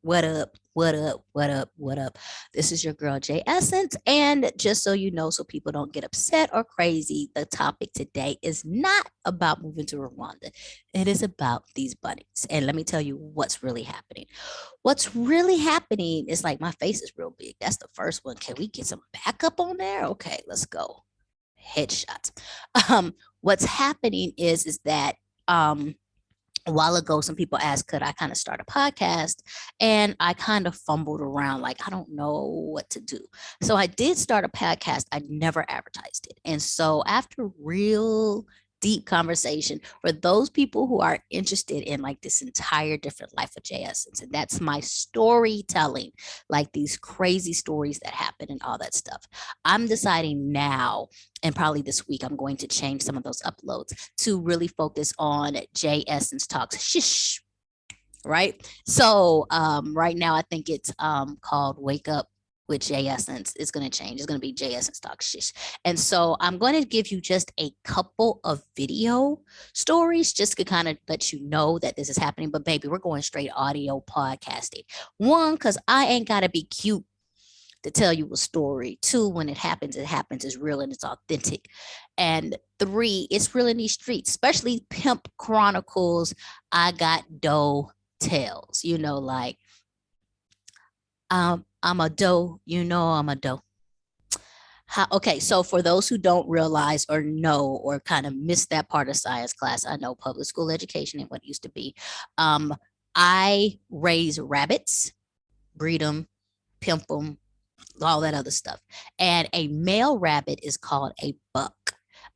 What up? What up? What up? What up? This is your girl J Essence. And just so you know, so people don't get upset or crazy, the topic today is not about moving to Rwanda. It is about these bunnies. And let me tell you what's really happening. What's really happening is like my face is real big. That's the first one. Can we get some backup on there? Okay, let's go. Headshots. What's happening is that a while ago, some people asked, could I kind of start a podcast? And I kind of fumbled around, like, I don't know what to do. So I did start a podcast. I never advertised it. And so after real deep conversation for those people who are interested in like this entire different life of J Essence, and that's my storytelling, like these crazy stories that happen and all that stuff. I'm deciding now, and probably this week, I'm going to change some of those uploads to really focus on J Essence Talks. Shish. Right. So right now, I think it's called Wake Up with J Essence. It's going to change. It's going to be J Essence Talk Shish. And so I'm going to give you just a couple of video stories just to kind of let you know that this is happening. But baby, we're going straight audio podcasting. One, because I ain't got to be cute to tell you a story. Two, when it happens, it's real and it's authentic. And three, it's real in these streets, especially Pimp Chronicles. I got dough tales, like I'm a dough, I'm a dough. Okay, so for those who don't realize or know or kind of miss that part of science class, I know public school education and what it used to be. I raise rabbits, breed them, pimp them, all that other stuff. And a male rabbit is called a buck.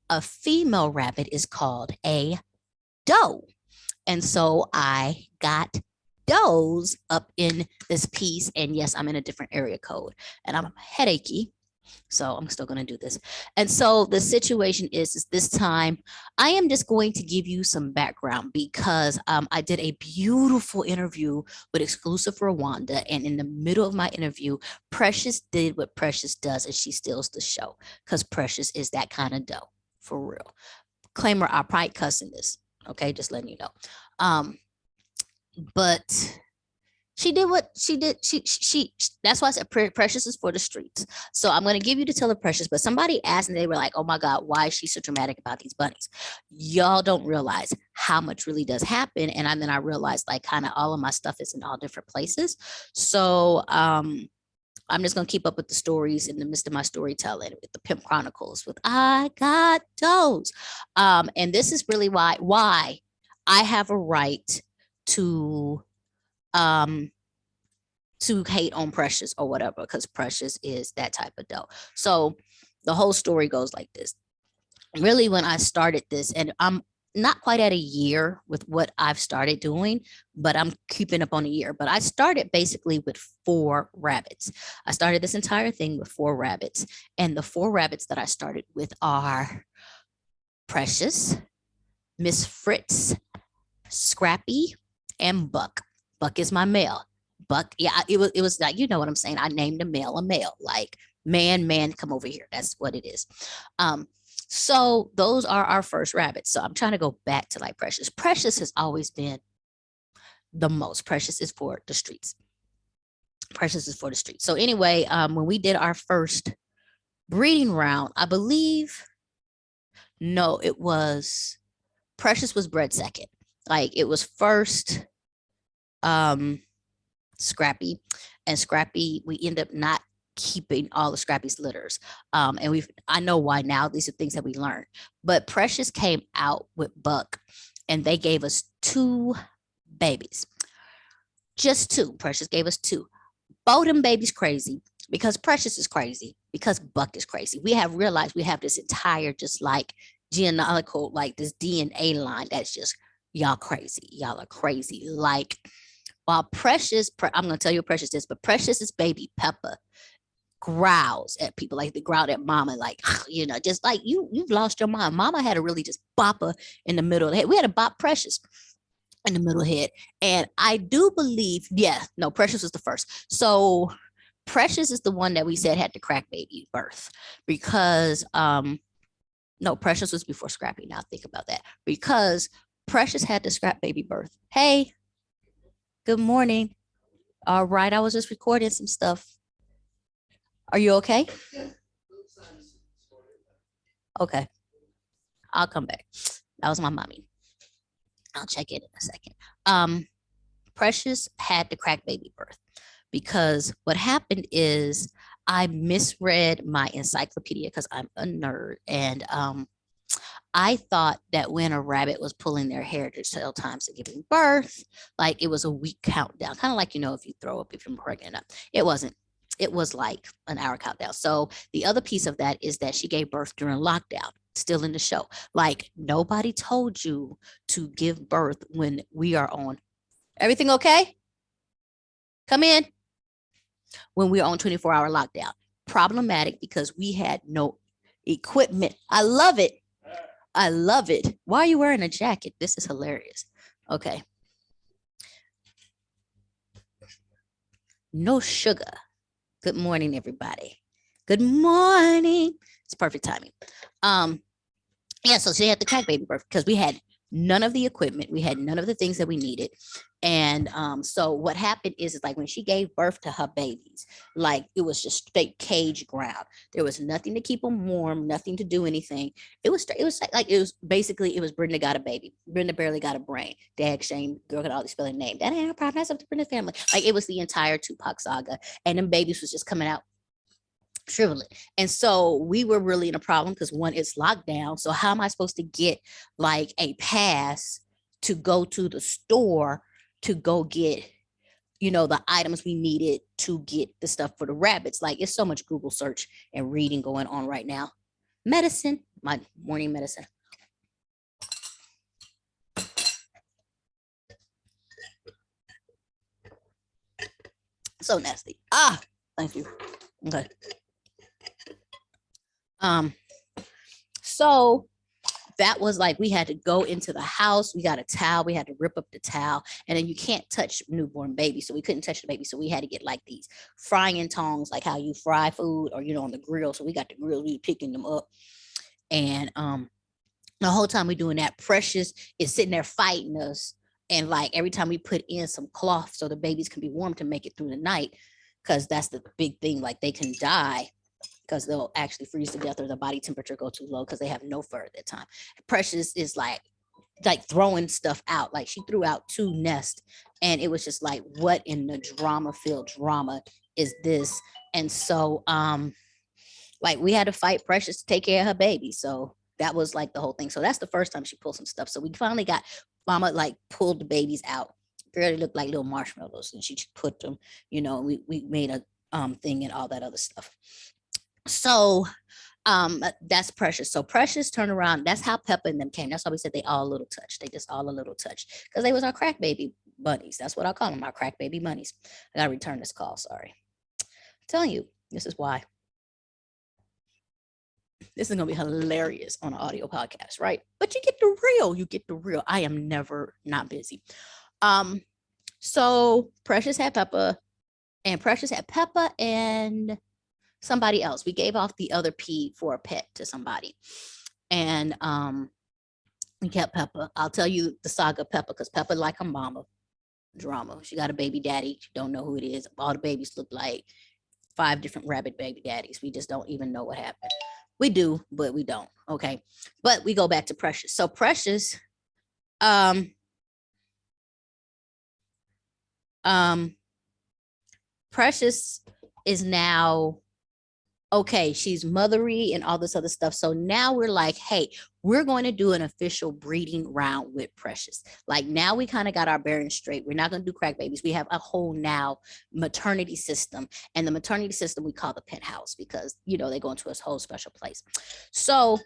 A female rabbit is called a doe. And so I got does up in this piece. And yes, I'm in a different area code and I'm headachy. So I'm still going to do this. And so the situation is this time I am just going to give you some background because I did a beautiful interview with Exclusive Rwanda. And in the middle of my interview, Precious did what Precious does and she steals the show because Precious is that kind of dough for real. Claimer, I probably cussing this. Okay, just letting you know. But she did what she did. She that's why I said Precious is for the streets. So I'm going to give you the tell of Precious, but somebody asked and they were like, oh my God, why is she so dramatic about these bunnies? Y'all don't realize how much really does happen. And then I realized like kind of all of my stuff is in all different places. So I'm just going to keep up with the stories in the midst of my storytelling with the Pimp Chronicles with I Got Those. And this is really why I have a right to hate on Precious or whatever, because Precious is that type of dough. So the whole story goes like this. Really, when I started this, and I'm not quite at a year with what I've started doing, but I'm keeping up on a year. But I started basically with 4 rabbits. I started this entire thing with 4 rabbits. And the 4 rabbits that I started with are Precious, Miss Fritz, Scrappy, and Buck. Buck is my male. Buck, yeah, it was like, you know what I'm saying? I named a male, like man, come over here. That's what it is. So those are our first rabbits. So I'm trying to go back to like Precious. Precious has always been the most. Precious is for the streets. Precious is for the streets. So anyway, when we did our first breeding round, I believe, no, it was Precious was bred second. Like it was first Scrappy, and Scrappy, we end up not keeping all of Scrappy's litters. And I know why now. These are things that we learned. But Precious came out with Buck, and they gave us 2 babies. Just 2. Precious gave us 2. Both them babies crazy because Precious is crazy, because Buck is crazy. We have realized we have this entire just like genealogical, like this DNA line that's just y'all crazy. Y'all are crazy. Like while Precious, I'm going to tell you Precious this, but Precious's baby Peppa growls at people, like they growled at mama, like, just like you've lost your mom. Mama had to really just bop her in the middle of the head. We had to bop Precious in the middle of the head. And I do believe, Precious was the first. So Precious is the one that we said had the crack baby birth because, no, Precious was before Scrappy. Now think about that, because Precious had the scrap baby birth. Hey, good morning. All right, I was just recording some stuff. Are you okay? Okay, I'll come back. That was my mommy. I'll check in a second. Um, Precious had the crack baby birth because what happened is I misread my encyclopedia because I'm a nerd, and I thought that when a rabbit was pulling their hair to tell times of giving birth, like it was a week countdown, kind of like, if you throw up if you're pregnant. It wasn't. It was like an hour countdown. So the other piece of that is that she gave birth during lockdown, still in the show. Like nobody told you to give birth when we are on. Everything okay? Come in. When we are on 24-hour lockdown. Problematic because we had no equipment. I love it. I love it. Why are you wearing a jacket? This is hilarious. Okay. No sugar. Good morning, everybody. Good morning. It's perfect timing. Yeah, so she had the crack baby birth because we had none of the equipment. We had none of the things that we needed. And so what happened is like when she gave birth to her babies, like it was just straight cage ground. There was nothing to keep them warm, nothing to do anything. It was basically it was Brenda got a baby. Brenda barely got a brain. Dad shame, girl could always spell her name. That ain't a problem. That's up to Brenda's family. Like it was the entire Tupac saga. And then babies was just coming out shriveling. And so we were really in a problem because one, it's locked down. So how am I supposed to get like a pass to go to the store to go get, the items we needed to get the stuff for the rabbits? Like it's so much Google search and reading going on right now. Medicine, my morning medicine. So nasty. Thank you. Okay. So that was like we had to go into the house. We got a towel. We had to rip up the towel, and then you can't touch newborn baby, so we couldn't touch the baby. So we had to get like these frying tongs, like how you fry food, or on the grill. So we got the grill. We were picking them up, and the whole time we doing that, Precious is sitting there fighting us, and like every time we put in some cloth so the babies can be warm to make it through the night, because that's the big thing. Like they can die because they'll actually freeze to death or the body temperature go too low because they have no fur at that time. Precious is like throwing stuff out. Like she threw out 2 nests, and it was just like, what in the drama-filled drama is this? And so like we had to fight Precious to take care of her baby. So that was like the whole thing. So that's the first time she pulled some stuff. So we finally got Mama like pulled the babies out. Girl, they looked like little marshmallows, and she put them, we made a thing and all that other stuff. So that's Precious. So Precious turned around. That's how Peppa and them came. That's why we said they all a little touch. They just all a little touch because they was our crack baby bunnies. That's what I call them, our crack baby bunnies. I gotta return this call. Sorry. I'm telling you, this is why. This is gonna be hilarious on an audio podcast, right? But you get the real. You get the real. I am never not busy. So Precious had Peppa, and somebody else. We gave off the other P for a pet to somebody. And we kept Peppa. I'll tell you the saga of Peppa because Peppa like her mama drama. She got a baby daddy. She don't know who it is. All the babies look like 5 different rabbit baby daddies. We just don't even know what happened. We do, but we don't. Okay. But we go back to Precious. So Precious, Precious is now okay, she's mothery and all this other stuff. So now we're like, hey, we're going to do an official breeding round with Precious. Like now we kind of got our bearings straight. We're not going to do crack babies. We have a whole now maternity system. And the maternity system we call the penthouse because, they go into a whole special place. So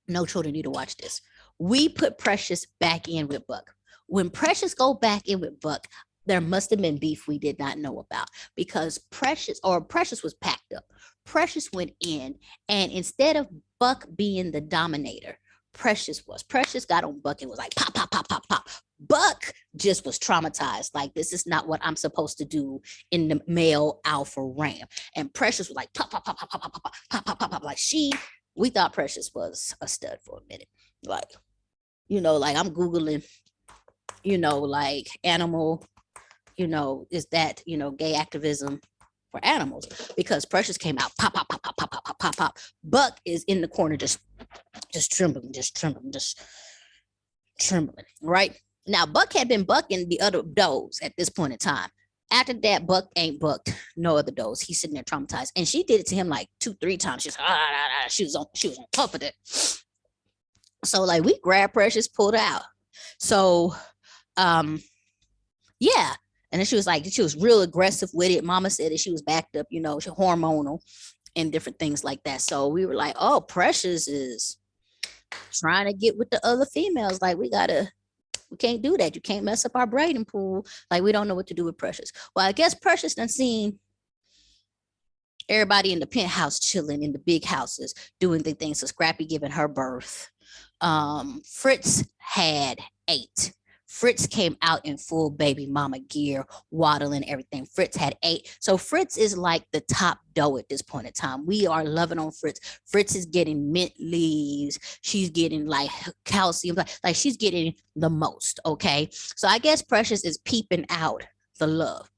no children need to watch this. We put Precious back in with Buck. When Precious go back in with Buck, there must have been beef we did not know about because Precious was packed up. Precious went in, and instead of Buck being the dominator, Precious got on Buck and was like pop, pop, pop, pop, pop. Buck just was traumatized. Like, this is not what I'm supposed to do in the male alpha ram. And Precious was like pop, pop, pop, pop, pop, pop, pop, pop, pop, pop, pop. Like we thought Precious was a stud for a minute. Like, like I'm Googling, like animal is that, gay activism for animals, because Precious came out, pop, pop, pop, pop, pop, pop, pop, pop, pop. Buck is in the corner, just trembling, just trembling, right? Now, Buck had been bucking the other does at this point in time. After that, Buck ain't bucked no other does. He's sitting there traumatized. And she did it to him like 2-3 times. She was on top of it. So like we grabbed Precious, pulled her out. So yeah. And then she was real aggressive with it. Mama said that she was backed up, she hormonal and different things like that. So we were like, oh, Precious is trying to get with the other females. Like we can't do that. You can't mess up our breeding pool. Like we don't know what to do with Precious. Well, I guess Precious done seen everybody in the penthouse chilling in the big houses doing the things. So Scrappy giving her birth. Fritz had 8. Fritz came out in full baby mama gear, waddling everything. Fritz had 8. So Fritz is like the top doe at this point in time. We are loving on Fritz. Fritz is getting mint leaves. She's getting like calcium, like she's getting the most. Okay. So I guess Precious is peeping out the love.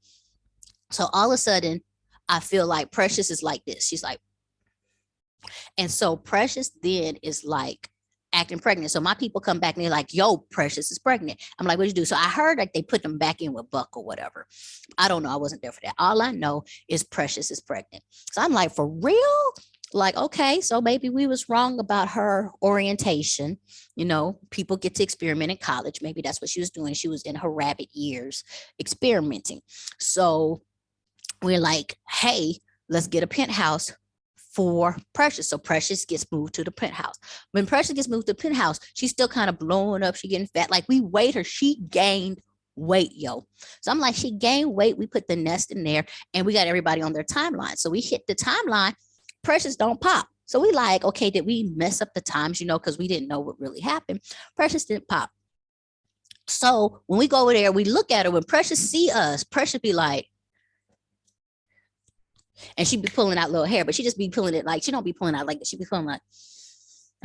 So all of a sudden, I feel like Precious is like this. She's like, and so Precious then is like acting pregnant. So my people come back and they're like, yo, Precious is pregnant. I'm like, what'd you do? So I heard like they put them back in with Buck or whatever. I don't know. I wasn't there for that. All I know is Precious is pregnant. So I'm like, for real? Like, okay, so maybe we was wrong about her orientation. People get to experiment in college. Maybe that's what she was doing. She was in her rabbit years experimenting. So we're like, hey, let's get a penthouse for Precious. So Precious gets moved to the penthouse. When Precious gets moved to the penthouse, she's still kind of blowing up. She getting fat. Like we weighed her. She gained weight, yo. So I'm like, she gained weight. We put the nest in there and we got everybody on their timeline. So we hit the timeline. Precious don't pop. So we like, okay, did we mess up the times, because we didn't know what really happened. Precious didn't pop. So when we go over there, we look at her. When Precious see us, Precious be like, and she'd be pulling out little hair, but she just be pulling it like she don't be pulling out like she be pulling like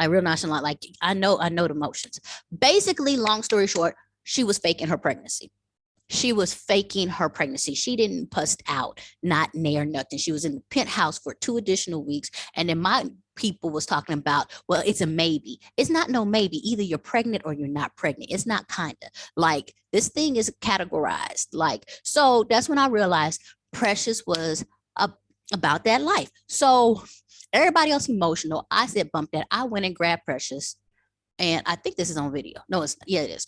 real nonchalant. Like I know the motions. Basically, long story short, she was faking her pregnancy. She didn't puss out, not near nothing. She was in the penthouse for 2 additional weeks, and then my people was talking about, well, it's a maybe. It's not no maybe. Either you're pregnant or you're not pregnant. It's not kinda like this thing is categorized. Like so, that's when I realized Precious was about that life. So everybody else emotional. I said, bump that. I went and grabbed Precious. And I think this is on video. No, it is.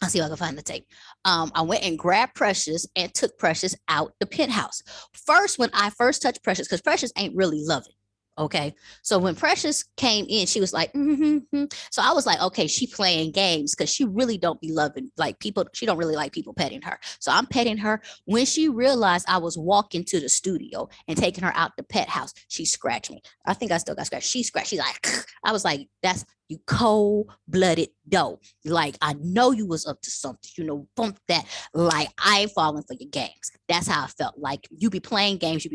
I'll see if I can find the tape. I went and grabbed Precious and took Precious out the penthouse. First, when I first touched Precious, because Precious ain't really loving. Okay. So when Precious came in, she was like, So I was like, okay, she playing games because she really don't be loving like people. She don't really like people petting her. So I'm petting her. When she realized I was walking to the studio and taking her out the pet house, she scratched me. I think I still got scratched. She scratched. She's like, I was like, that's you cold-blooded doe. Like, I know you was up to something, bump that. Like, I ain't falling for your games. That's how I felt. Like, you be playing games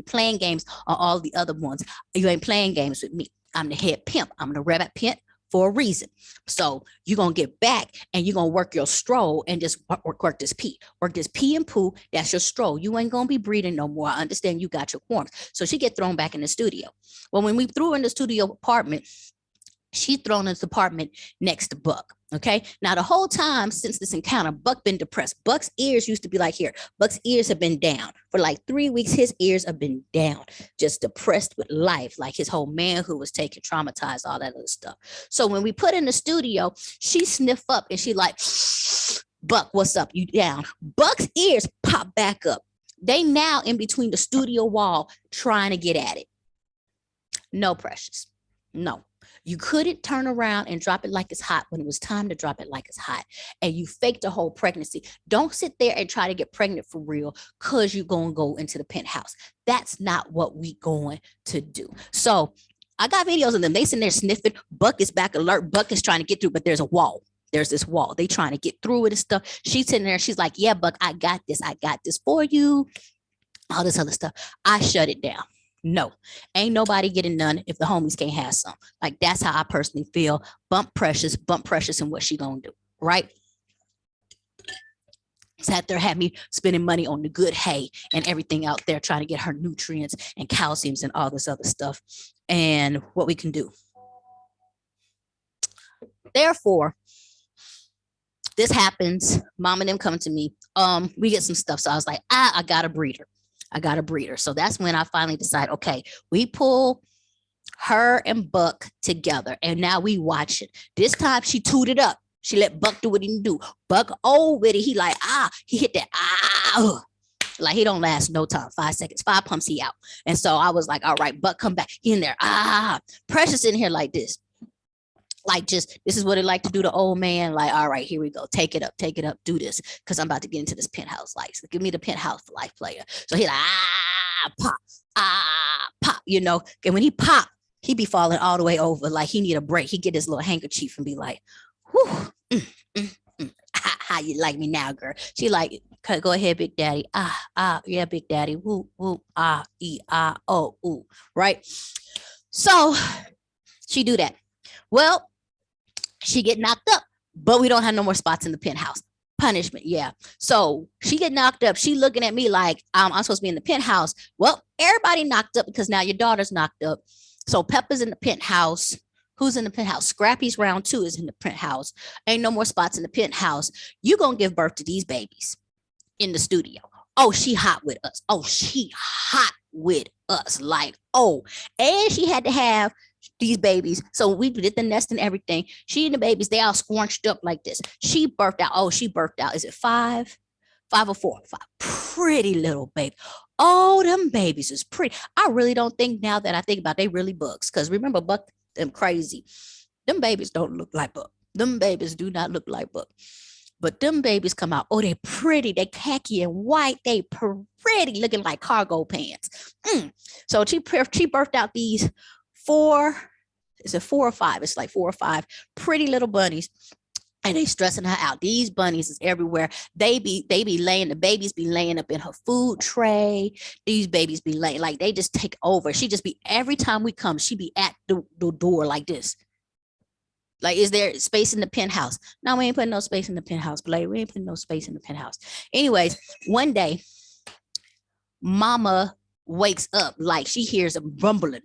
on all the other ones. You ain't playing games with me. I'm the head pimp. I'm the rabbit pimp for a reason. So you're going to get back and you're going to work your stroll and just work this pee. Work this pee and poo. That's your stroll. You ain't going to be breathing no more. I understand you got your warmth. So she get thrown back in the studio. Well, when we threw her in the studio apartment, she thrown in this apartment next to Buck. Okay. Now, the whole time since this encounter, Buck been depressed. Buck's ears used to be like here. Buck's ears have been down for like 3 weeks. His ears have been down, just depressed with life. Like his whole manhood was taken, traumatized, all that other stuff. So when we put in the studio, she sniff up and she like, Buck, what's up? You down? Buck's ears pop back up. They now in between the studio wall trying to get at it. No, Precious. No. You couldn't turn around and drop it like it's hot when it was time to drop it like it's hot. And you faked the whole pregnancy. Don't sit there and try to get pregnant for real because you're going to go into the penthouse. That's not what we going to do. So I got videos of them. They sitting there sniffing. Buck is back alert. Buck is trying to get through, but there's a wall. There's this wall. They trying to get through it and stuff. She's sitting there. She's like, yeah, Buck, I got this. I got this for you. All this other stuff. I shut it down. No, ain't nobody getting none if the homies can't have some. Like, that's how I personally feel. Bump Precious and what she gonna do, right? sat there, had me spending money on the good hay and everything out there, trying to get her nutrients and calciums and all this other stuff. And what we can do. Therefore, this happens. Mom and them come to me. We get some stuff. So I was like, I got a breeder. I got a breeder. So that's when I finally decide, okay, we pull her and Buck together. And now we watch it. This time she tooted up. She let Buck do what he can do. Buck old with it. He like, he hit that, like he don't last no time. 5 seconds, 5 pumps, he out. And so I was like, all right, Buck, come back. He in there. Precious in here like this. Like, just, this is what it like to do to old man. Like, all right, here we go. Take it up, do this. Cause I'm about to get into this penthouse life. So give me the penthouse life player. So he like, pop, pop, you know. And when he pop, he be falling all the way over. Like he need a break. He get his little handkerchief and be like, whew, how you like me now, girl? She like, go ahead, Big Daddy. Yeah, Big Daddy. Woo, woo, ooh, right? So she do that. Well, she get knocked up, but we don't have no more spots in the penthouse. Punishment, yeah. So she get knocked up. She looking at me like I'm supposed to be in the penthouse. Well, everybody knocked up because now your daughter's knocked up. So Peppa's in the penthouse. Who's in the penthouse? Scrappy's round 2 is in the penthouse. Ain't no more spots in the penthouse. You gonna give birth to these babies in the studio. Oh, she hot with us. Oh, she hot with us. Like, oh, and she had to have these babies. So we did the nest and everything. She and the babies, they all scrunched up like this. She birthed out. Oh, she birthed out. Is it 5? 5 or 4? 5. Pretty little baby. Oh, them babies is pretty. I really don't think, now that I think about it, they really bugs. Because remember, Buck, them crazy. Them babies don't look like Buck. Them babies do not look like Buck. But them babies come out. Oh, they pretty. They khaki and white. They pretty, looking like cargo pants. So she birthed out these 4, is it 4 or 5? It's like 4 or 5 pretty little bunnies. And they stressing her out. These bunnies is everywhere. They be laying, the babies be laying up in her food tray. These babies be laying, like they just take over. She just be, every time we come, she be at the door like this. Like, is there space in the penthouse? No, we ain't putting no space in the penthouse, Blake. We ain't putting no space in the penthouse. Anyways, one day, Mama wakes up, like she hears a rumbling.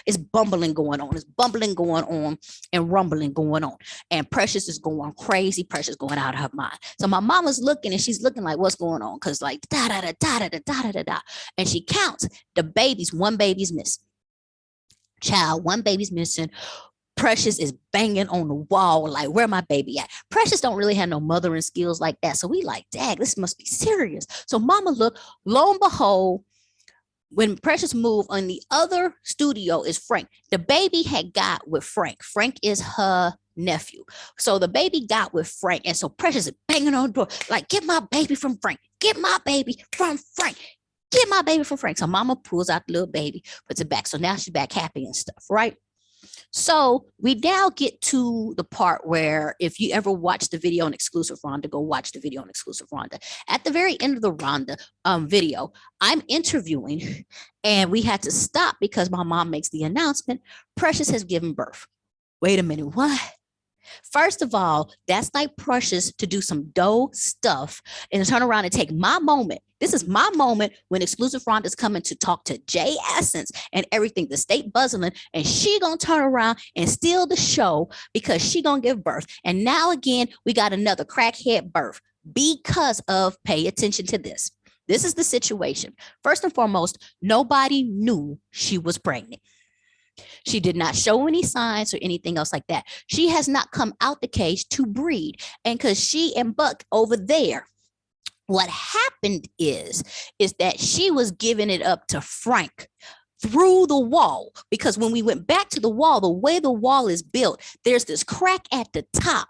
It's bumbling going on. It's bumbling going on and rumbling going on. And Precious is going crazy. Precious going out of her mind. So my mama's looking, and she's looking like, what's going on? Because like da da da da da da da da. And she counts the babies. One baby's missing. Child, one baby's missing. Precious is banging on the wall, like, where my baby at? Precious don't really have no mothering skills like that. So we like, dang, this must be serious. So Mama look, lo and behold, when Precious moved, on the other studio is Frank. The baby had got with Frank. Frank is her nephew. So the baby got with Frank. And so Precious is banging on the door, like, get my baby from Frank. Get my baby from Frank. Get my baby from Frank. So Mama pulls out the little baby, puts it back. So now she's back happy and stuff, right? So we now get to the part where, if you ever watch the video on Exclusive Rhonda, go watch the video on Exclusive Rhonda. At the very end of the Rhonda video, I'm interviewing, and we had to stop because my mom makes the announcement, Precious has given birth. Wait a minute, what? First of all, that's like Precious to do some dough stuff and turn around and take my moment. This is my moment when Exclusive Rhonda is coming to talk to Jay Essence and everything, the state buzzing, and she gonna turn around and steal the show because she gonna give birth. And now again, we got another crackhead birth because of, pay attention to this. This is the situation. First and foremost, nobody knew she was pregnant. She did not show any signs or anything else like that. She has not come out the cage to breed. And because she and Buck over there, what happened is that she was giving it up to Frank through the wall. Because when we went back to the wall, the way the wall is built, there's this crack at the top.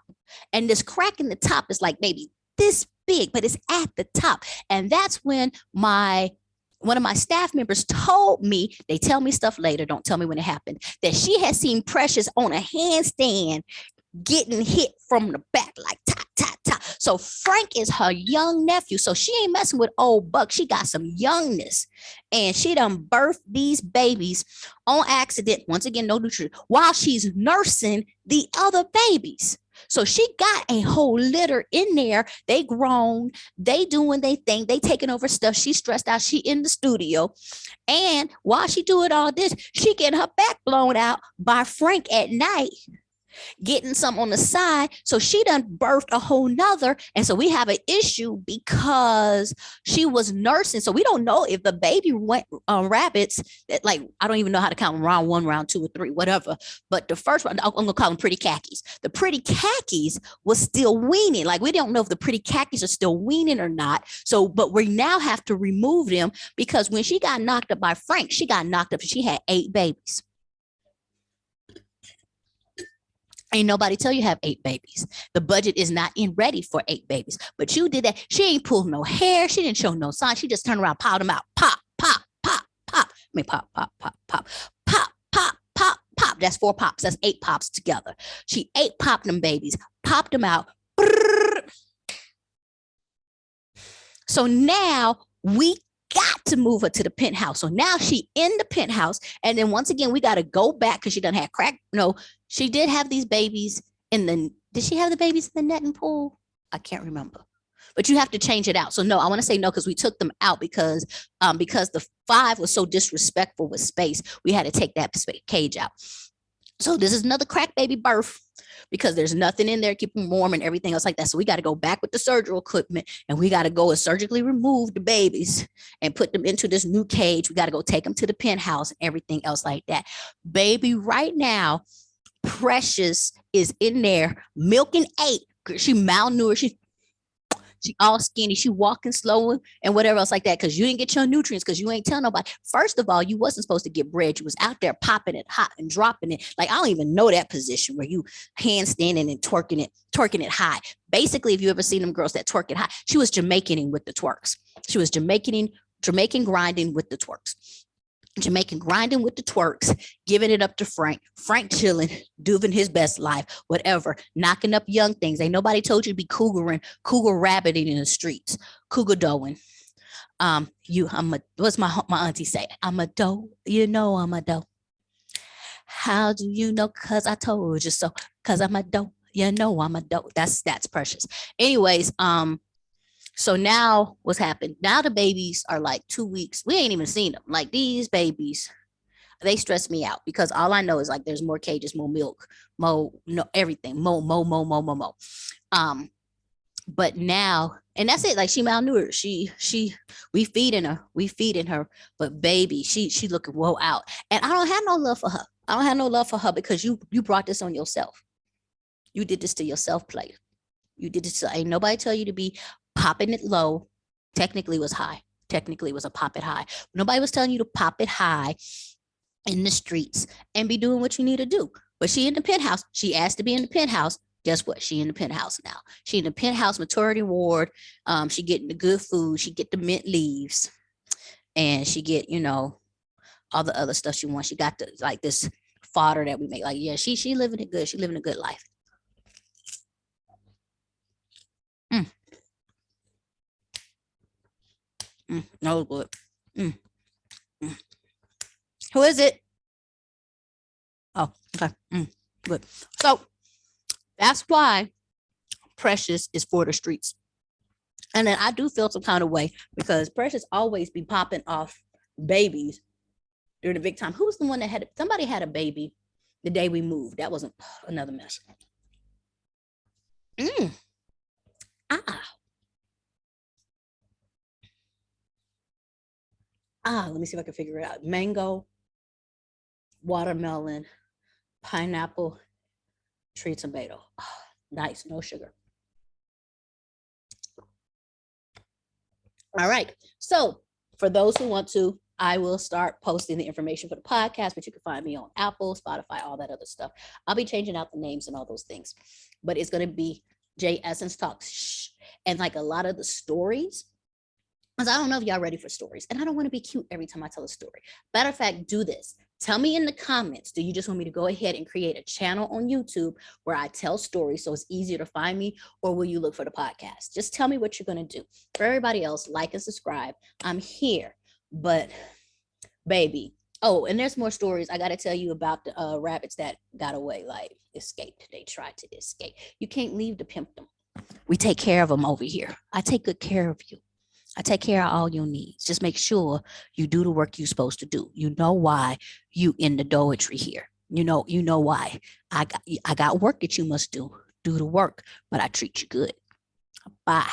And this crack in the top is like maybe this big, but it's at the top. And that's when one of my staff members told me, they tell me stuff later, don't tell me when it happened, that she had seen Precious on a handstand getting hit from the back, like ta, ta, ta. So Frank is her young nephew. So she ain't messing with old Buck. She got some youngness. And she done birthed these babies on accident. Once again, no nutrition, while she's nursing the other babies. So she got a whole litter in there. They grown, they doing their thing, they taking over stuff. She stressed out. She in the studio. And while she doing all this, she getting her back blown out by Frank at night, getting some on the side. So she done birthed a whole nother. And so we have an issue because she was nursing. So we don't know if the baby went rabbits that, like, I don't even know how to count round one, round two, or three, whatever. But the first one, I'm going to call them pretty khakis. The pretty khakis was still weaning. Like, we don't know if the pretty khakis are still weaning or not. So, but we now have to remove them because when she got knocked up by Frank, she got knocked up. She had 8 babies. Ain't nobody tell you have 8 babies. The budget is not in ready for 8 babies. But you did that. She ain't pulled no hair. She didn't show no sign. She just turned around, piled them out. Pop, pop, pop, pop. I mean, pop, pop, pop, pop, pop, pop, pop, pop. That's 4 pops. That's 8 pops together. She 8 popped them babies, popped them out. So now we got to move her to the penthouse. So now she in the penthouse. And then once again, we got to go back because she done had crack. No, she did have these babies in the, did she have the babies in the netting pool? I can't remember. But you have to change it out. So no, I want to say no because we took them out because the 5 was so disrespectful with space. We had to take that cage out. So this is another crack baby birth because there's nothing in there keeping warm and everything else like that. So we got to go back with the surgical equipment and we got to go and surgically remove the babies and put them into this new cage. We got to go take them to the penthouse and everything else like that. Baby, right now, Precious is in there milking 8. She malnourished. She all skinny. She walking slow and whatever else like that because you didn't get your nutrients because you ain't telling nobody. First of all, you wasn't supposed to get bread. You was out there popping it hot and dropping it. Like, I don't even know that position where you handstanding and twerking it high. Basically, if you ever seen them girls that twerk it high, she was Jamaicaning with the twerks. She was Jamaican grinding with the twerks. Jamaican grinding with the twerks, giving it up to Frank. Frank chilling, doing his best life, whatever, knocking up young things. Ain't nobody told you to be cougar rabbiting in the streets, cougar doing. What's my auntie say? I'm a doe, you know I'm a doe. How do you know? Cause I told you so. Cause I'm a doe, you know I'm a doe. That's Precious. Anyways, so now what's happened? Now the babies are like 2 weeks. We ain't even seen them. Like, these babies, they stress me out because all I know is like there's more cages, more milk, more everything, more. But now, and that's it. Like, she malnourished. We feeding her. But baby, she looking woe out. And I don't have no love for her. I don't have no love for her because you brought this on yourself. You did this to yourself, player. You did this. Ain't nobody tell you to be popping it low. Technically it was high. Technically it was a pop it high. Nobody was telling you to pop it high in the streets and be doing what you need to do. But she in the penthouse. She asked to be in the penthouse. Guess what? She in the penthouse now. She in the penthouse maternity ward. She getting the good food. She get the mint leaves, and she get all the other stuff she wants. She got like this fodder that we make. Like, yeah, she living it good. She living a good life. No good. Who is it? Oh, okay. Good. So that's why Precious is for the streets. And then I do feel some kind of way because Precious always be popping off babies during the big time. Who was the one that somebody had a baby the day we moved? That wasn't another mess. Let me see if I can figure it out. Mango, watermelon, pineapple, tree tomato. Nice, no sugar. All right. So for those who want to, I will start posting the information for the podcast, but you can find me on Apple, Spotify, all that other stuff. I'll be changing out the names and all those things, but it's going to be J Essence Talks. Shh. And like a lot of the stories, because I don't know if y'all ready for stories, and I don't want to be cute every time I tell a story. Matter of fact, do this. Tell me in the comments, do you just want me to go ahead and create a channel on YouTube where I tell stories so it's easier to find me, or will you look for the podcast? Just tell me what you're going to do. For everybody else, like and subscribe. I'm here, but baby, Oh, and there's more stories. I got to tell you about the rabbits that got away, like escaped. They tried to escape. You can't leave to pimp them. We take care of them over here. I take good care of you. I take care of all your needs. Just make sure you do the work you're supposed to do. You know why you in the poetry here. You know why. I got work that you must do. Do the work, but I treat you good. Bye.